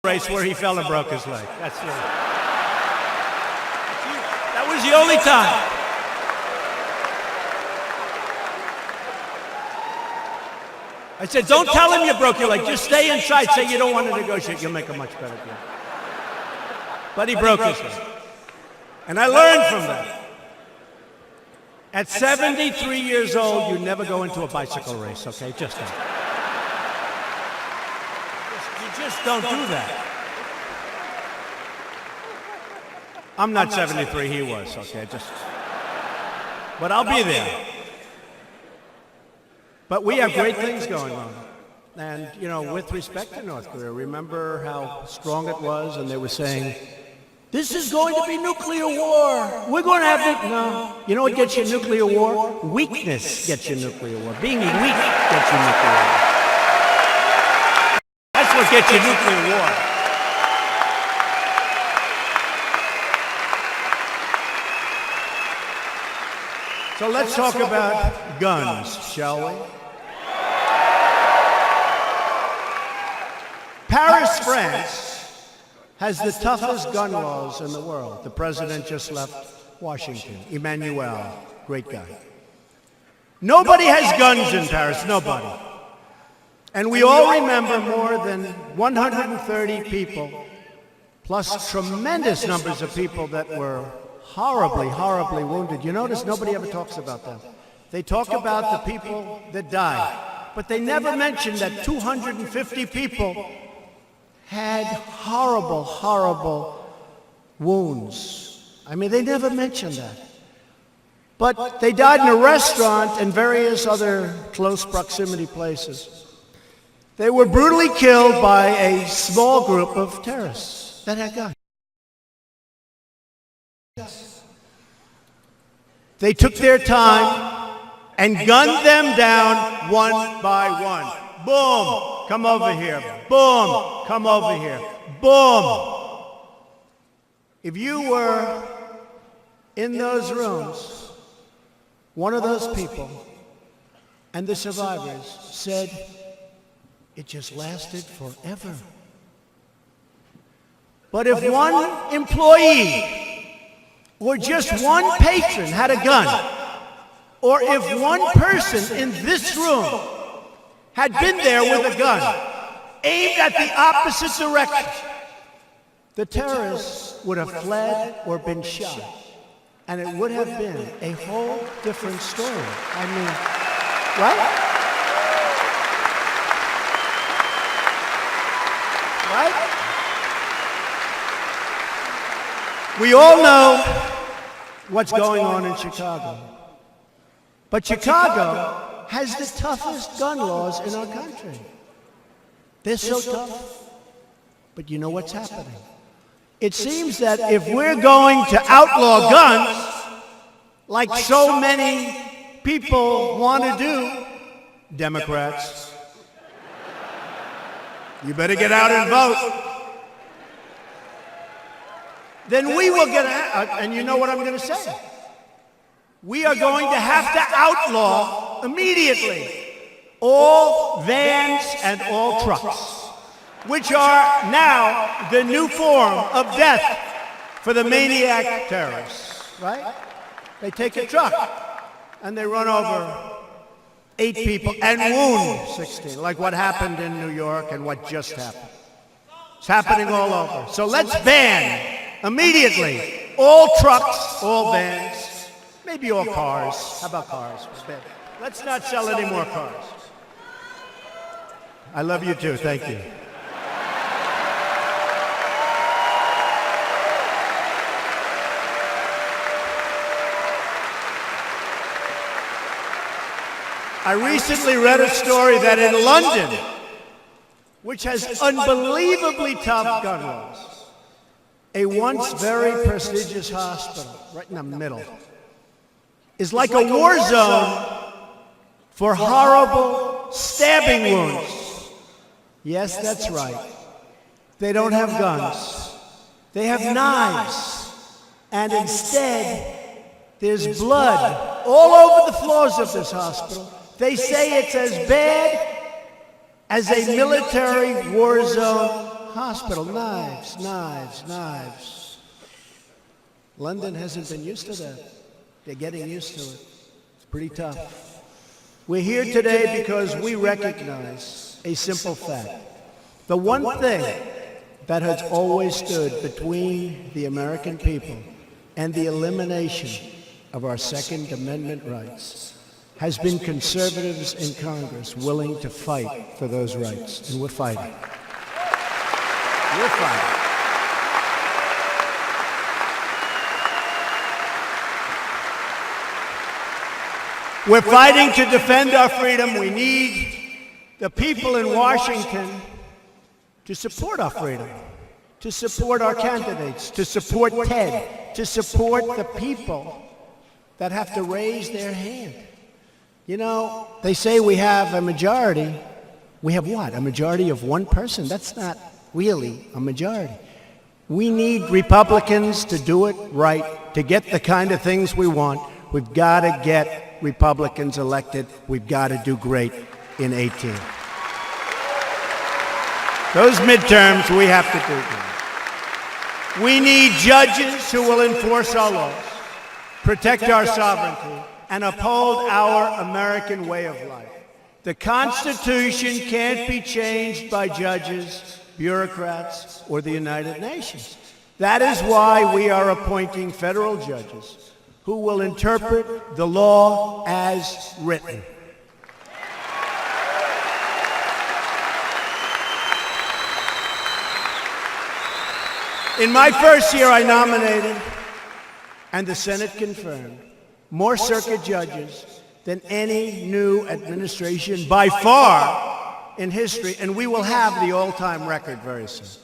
race where he fell and broke his leg. That was the only time. I said, don't tell him you broke your leg. Just stay inside. Say you don't want to negotiate. You'll make a much better deal. But he broke his leg. And I learned from that. At 73 years old, you never go into a bicycle race, okay? Just don't. You just don't do that. I'm not 73, he was, okay? But I'll be there. But we have great things going on. And, you know, with respect to North Korea, remember how strong it was, and they were saying, this is going to be nuclear war. We're going to have no. You know what gets you nuclear war? Weakness gets you nuclear war. Being weak gets you nuclear war. That's what gets you nuclear war. So let's talk about guns, shall we? Paris, France has the toughest gun laws in the world. The president just left Washington. Emmanuel, great guy. Nobody has guns in Paris, nobody. And we all remember more than 130 people, plus tremendous numbers of people that were horribly, horribly wounded. You notice nobody ever talks about that. They talk about the people that died, but they never mention that 250 people had horrible, horrible wounds. I mean, they never mentioned that. But they died in a restaurant and various other close proximity places. They were brutally killed by a small group of terrorists that had guns. They took their time and gunned them down one by one. Boom! Come over here. Boom! Come over here. Boom! If you were in those rooms, one of those people and the survivors said, it just lasted forever. But if one employee or just one patron had a gun, or if one person in this room had been there with a gun, aimed at the opposite direction, the terrorists would have fled or been shot. And it would have been a whole different story. I mean, right? Right? We all know what's going on in Chicago. But Chicago has the toughest gun laws in our country. They're so tough. But you know what's happening? It seems that if we're going to outlaw guns, like so many people want to do, Democrats, you better get out and vote. Then we will get out, and you know what I'm going to say. We are going to have to outlaw immediately all vans and all trucks, which are now the new form of death for the maniac terrorists, right? They take a truck and they run over 8 people and wound 16, like what happened in New York and what just happened. It's happening all over. So let's ban immediately all trucks, all vans, maybe all cars. How about cars? Let's not sell any more cars. I love you too. Thank you. I recently read a story that in London, which has unbelievably tough gun laws, a once very prestigious hospital, right in the middle, is like a war zone for horrible stabbing wounds. Yes, that's right. They don't have guns. They have knives. And instead, there's blood all over the floors of this hospital. They say it's as bad as a military war zone hospital, knives, knives, knives. London hasn't been used to that. They're getting used to it. It's pretty tough. We're here today because we recognize a simple fact. The one thing that has always stood between the American people and the elimination of our Second Amendment rights has been conservatives in Congress willing to fight for those rights, and we're fighting. We're fighting. We're fighting to defend our freedom. We need the people in Washington to support our freedom, to support our candidates, to support Ted, to support the people that have to raise their hand. You know, they say we have a majority. We have what? A majority of one person? That's not really a majority. We need Republicans to do it right, to get the kind of things we want. We've got to get Republicans elected. We've got to do great in 18. Those midterms, we have to do. We need judges who will enforce our laws, protect our sovereignty, and uphold our American way of life. The Constitution can't be changed by judges, bureaucrats, or the United Nations. That is why we are appointing federal judges who will interpret the law as written. In my first year, I nominated, and the Senate confirmed, more circuit judges than any new administration by far in history, and we will have the all-time record very soon.